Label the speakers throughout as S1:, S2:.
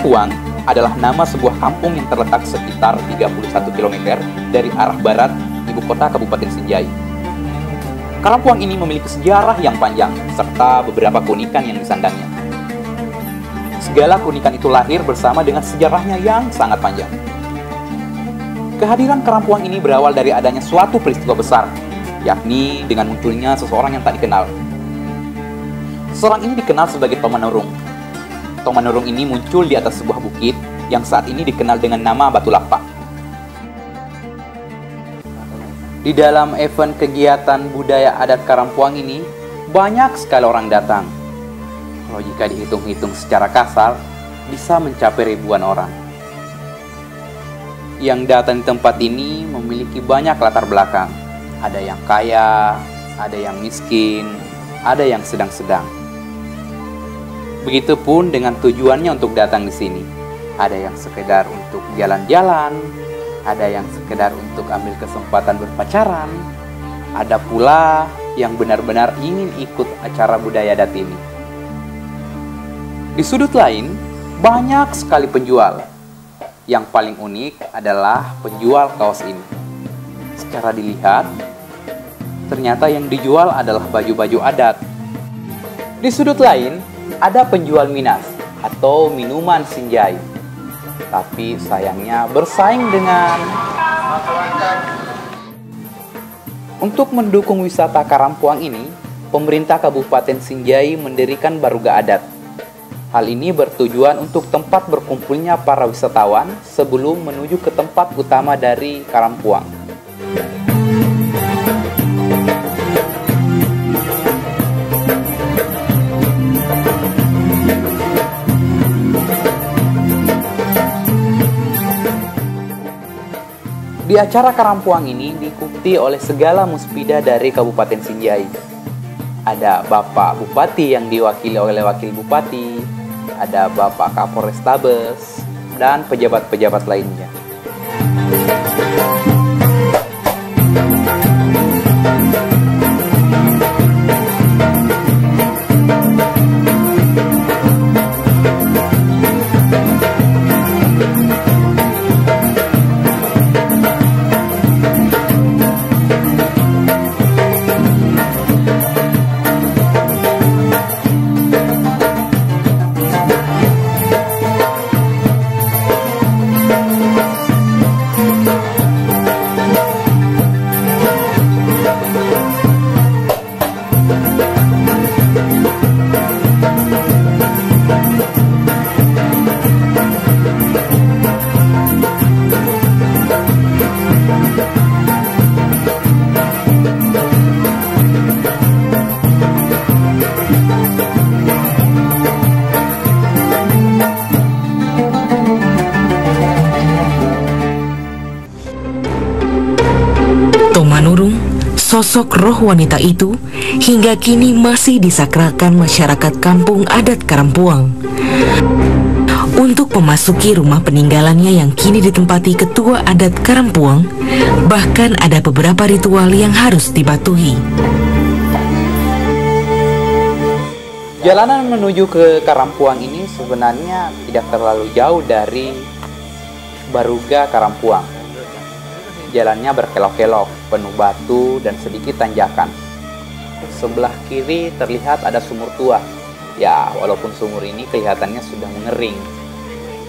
S1: Karampuang adalah nama sebuah kampung yang terletak sekitar 31 km dari arah barat ibu kota Kabupaten Sinjai. Karampuang ini memiliki sejarah yang panjang serta beberapa keunikan yang disandangnya. Segala keunikan itu lahir bersama dengan sejarahnya yang sangat panjang. Kehadiran Karampuang ini berawal dari adanya suatu peristiwa besar, yakni dengan munculnya seseorang yang tak dikenal. Seorang ini dikenal sebagai Tomanurung. Tomanurung ini muncul di atas sebuah bukit yang saat ini dikenal dengan nama Batu Lapak. Di dalam event kegiatan budaya adat Karampuang ini, banyak sekali orang datang. Kalau jika dihitung-hitung secara kasar, bisa mencapai ribuan orang. Yang datang di tempat ini memiliki banyak latar belakang. Ada yang kaya, ada yang miskin, ada yang sedang-sedang. Begitupun dengan tujuannya untuk datang di sini. Ada yang sekedar untuk jalan-jalan, ada yang sekedar untuk ambil kesempatan berpacaran, ada pula yang benar-benar ingin ikut acara budaya adat ini. Di sudut lain, banyak sekali penjual. Yang paling unik adalah penjual kaos ini. Secara dilihat, ternyata yang dijual adalah baju-baju adat. Di sudut lain, ada penjual minas atau minuman Sinjai. Tapi sayangnya bersaing dengan... Untuk mendukung wisata Karampuang ini, pemerintah Kabupaten Sinjai mendirikan baruga adat. Hal ini bertujuan untuk tempat berkumpulnya para wisatawan sebelum menuju ke tempat utama dari Karampuang. Di acara Karampuang ini diikuti oleh segala muspida dari Kabupaten Sinjai. Ada Bapak Bupati yang diwakili oleh Wakil Bupati, ada Bapak Kapolrestabes, dan pejabat-pejabat lainnya.
S2: Tomanurung, sosok roh wanita itu hingga kini masih disakralkan masyarakat kampung adat Karampuang. Untuk memasuki rumah peninggalannya yang kini ditempati ketua adat Karampuang, bahkan ada beberapa ritual yang harus dipatuhi.
S1: Jalanan menuju ke Karampuang ini sebenarnya tidak terlalu jauh dari baruga Karampuang. Jalannya berkelok-kelok, penuh batu dan sedikit tanjakan. Sebelah kiri terlihat ada sumur tua. Ya, walaupun sumur ini kelihatannya sudah mengering.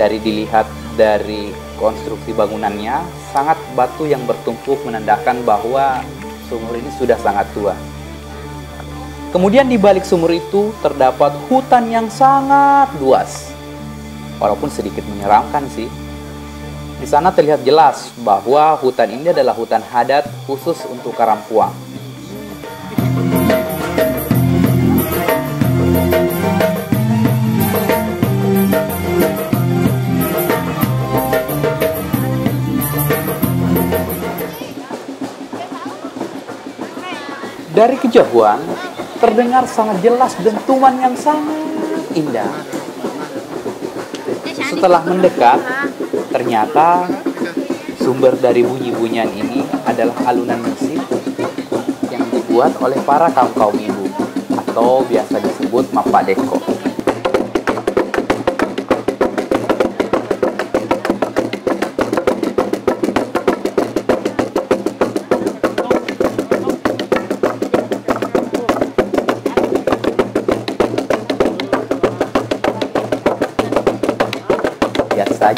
S1: Dilihat dari konstruksi bangunannya, sangat batu yang bertumpuk menandakan bahwa sumur ini sudah sangat tua. Kemudian di balik sumur itu terdapat hutan yang sangat luas. Walaupun sedikit menyeramkan sih. Di sana terlihat jelas bahwa hutan ini adalah hutan adat khusus untuk Karampuang. Dari kejauhan, terdengar sangat jelas dentuman yang sangat indah. Setelah mendekat, ternyata sumber dari bunyi-bunyian ini adalah alunan musik yang dibuat oleh para kaum-kaum ibu atau biasa disebut Mapadeko.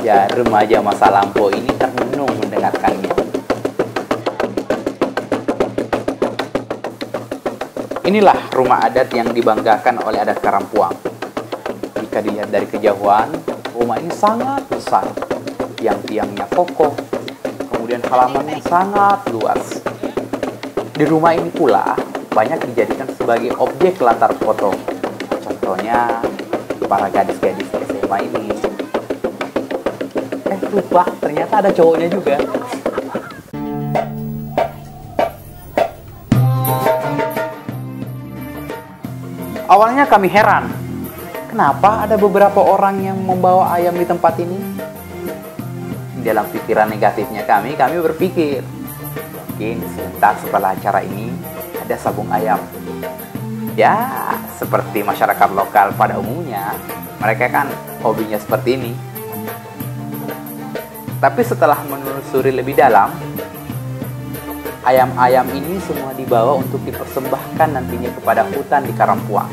S1: Ya, remaja masa lampau ini termenung mendengarkannya. Inilah rumah adat yang dibanggakan oleh adat Karampuang. Jika dilihat dari kejauhan, rumah ini sangat besar. Tiang-tiangnya kokoh, kemudian halamannya sangat luas. Di rumah ini pula banyak dijadikan sebagai objek latar foto. Contohnya para gadis-gadis SMA ini. Lupa, ternyata ada cowoknya juga. Awalnya kami heran, kenapa ada beberapa orang yang membawa ayam di tempat ini? Dalam pikiran negatifnya kami berpikir, mungkin sebentar setelah acara ini ada sabung ayam. Ya, seperti masyarakat lokal pada umumnya, mereka kan hobinya seperti ini. Tapi setelah menelusuri lebih dalam, ayam-ayam ini semua dibawa untuk dipersembahkan nantinya kepada hutan di Karampuang.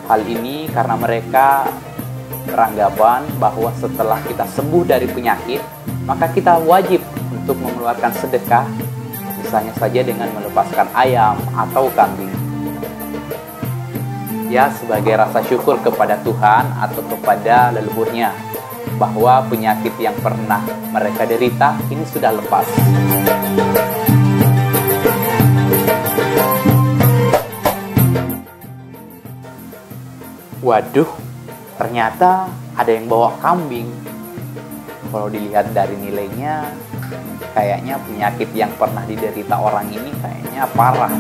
S1: Hal ini karena mereka beranggapan bahwa setelah kita sembuh dari penyakit, maka kita wajib untuk mengeluarkan sedekah, misalnya saja dengan melepaskan ayam atau kambing. Ya, sebagai rasa syukur kepada Tuhan atau kepada leluhurnya, bahwa penyakit yang pernah mereka derita ini sudah lepas. Waduh, ternyata ada yang bawa kambing. Kalau dilihat dari nilainya, kayaknya penyakit yang pernah diderita orang ini kayaknya parah.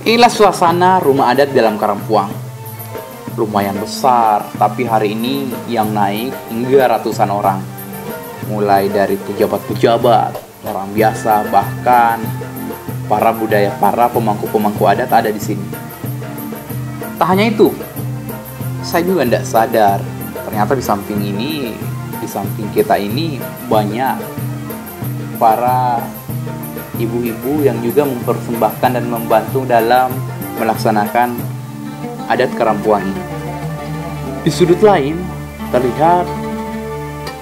S1: Inilah suasana rumah adat dalam Karampuang. Lumayan besar, tapi hari ini yang naik hingga ratusan orang. Mulai dari pejabat-pejabat, orang biasa, bahkan para pemangku-pemangku adat ada di sini. Tak hanya itu, saya juga tidak sadar, ternyata di samping kita ini banyak para ibu-ibu yang juga mempersembahkan dan membantu dalam melaksanakan adat Karampuang ini. Di sudut lain terlihat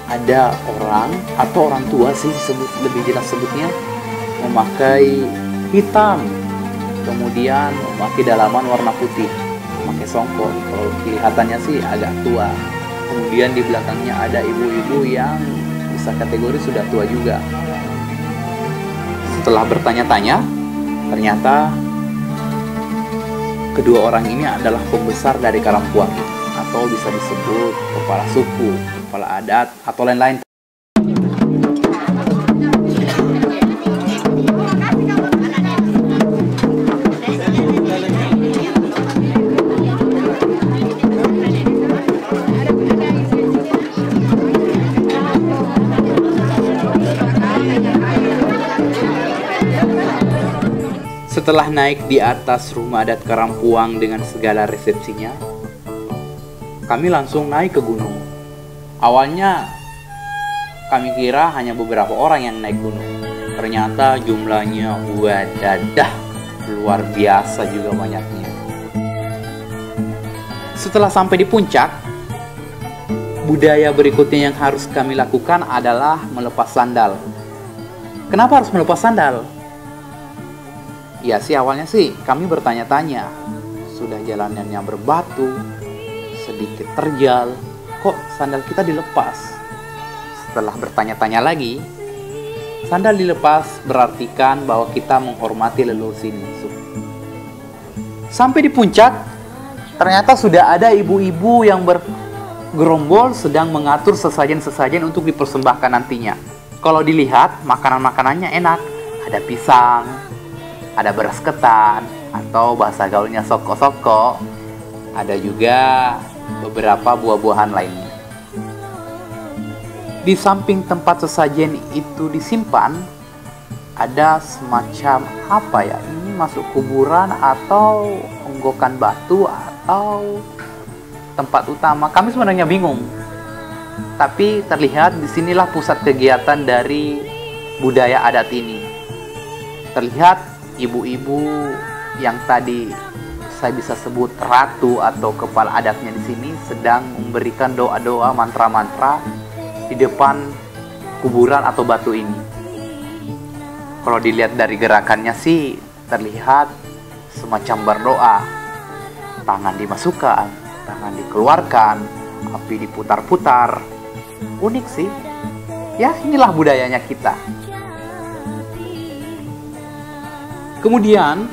S1: ada orang atau orang tua sih lebih jelas sebutnya, memakai hitam, kemudian memakai dalaman warna putih, memakai songkok. Kalau kelihatannya sih agak tua. Kemudian di belakangnya ada ibu-ibu yang bisa kategori sudah tua juga. Setelah bertanya-tanya, ternyata kedua orang ini adalah pembesar dari Karampuang, atau bisa disebut kepala suku, kepala adat, atau lain-lain. Setelah naik di atas rumah adat Karampuang dengan segala resepsinya, kami langsung naik ke gunung. Awalnya kami kira hanya beberapa orang yang naik gunung. Ternyata jumlahnya wadadah, luar biasa juga banyaknya. Setelah sampai di puncak, budaya berikutnya yang harus kami lakukan adalah melepas sandal. Kenapa harus melepas sandal? Ya sih, awalnya sih kami bertanya-tanya, sudah jalanannya berbatu, sedikit terjal, kok sandal kita dilepas? Setelah bertanya-tanya lagi, sandal dilepas berartikan bahwa kita menghormati leluhur sini. Sampai di puncak, ternyata sudah ada ibu-ibu yang bergerombol sedang mengatur sesajen-sesajen untuk dipersembahkan nantinya. Kalau dilihat, makanan-makanannya enak, ada pisang, ada beras ketan, atau bahasa gaulnya soko-soko, ada juga beberapa buah-buahan lainnya. Di samping tempat sesajen itu disimpan, ada semacam apa ya? Ini masuk kuburan atau onggokan batu atau tempat utama. Kami sebenarnya bingung. Tapi terlihat disinilah pusat kegiatan dari budaya adat ini. Terlihat ibu-ibu yang tadi saya bisa sebut ratu atau kepala adatnya di sini sedang memberikan doa-doa mantra-mantra di depan kuburan atau batu ini. Kalau dilihat dari gerakannya sih terlihat semacam berdoa. Tangan dimasukkan, tangan dikeluarkan, api diputar-putar. Unik sih. Ya, inilah budayanya kita. Kemudian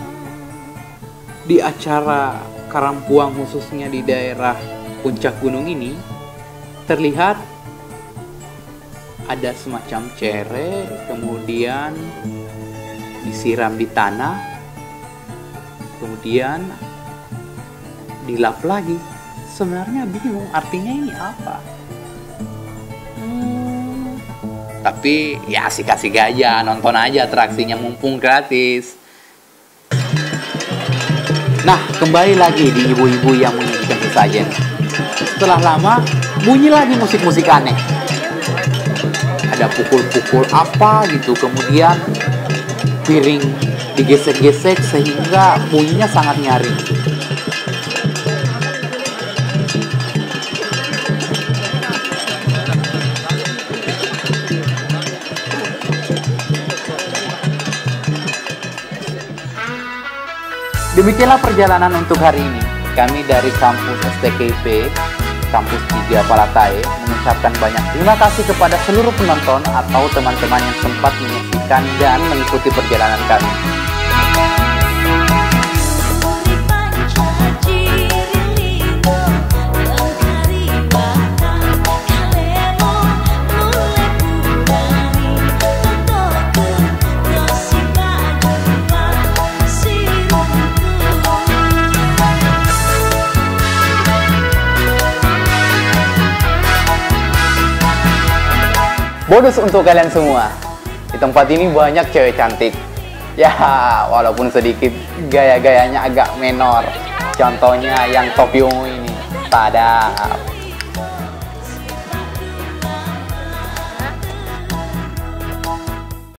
S1: di acara Karampuang khususnya di daerah puncak gunung ini terlihat ada semacam cere, kemudian disiram di tanah, kemudian dilap lagi. Sebenarnya bingung artinya ini apa. Tapi ya asik-asik aja, nonton aja atraksinya mumpung gratis. Nah, kembali lagi di ibu-ibu yang menyajikan sesajen. Setelah lama, bunyi lagi musik-musik aneh. Ada pukul-pukul apa gitu, kemudian piring digesek-gesek sehingga bunyinya sangat nyaring. Demikianlah perjalanan untuk hari ini. Kami dari kampus STKIP, kampus 3 Palatae, mengucapkan banyak terima kasih kepada seluruh penonton atau teman-teman yang sempat menyaksikan dan mengikuti perjalanan kami. Bonus untuk kalian semua. Di tempat ini banyak cewek cantik. Ya, walaupun sedikit gaya-gayanya agak menor. Contohnya yang topi ungu ini. Tada.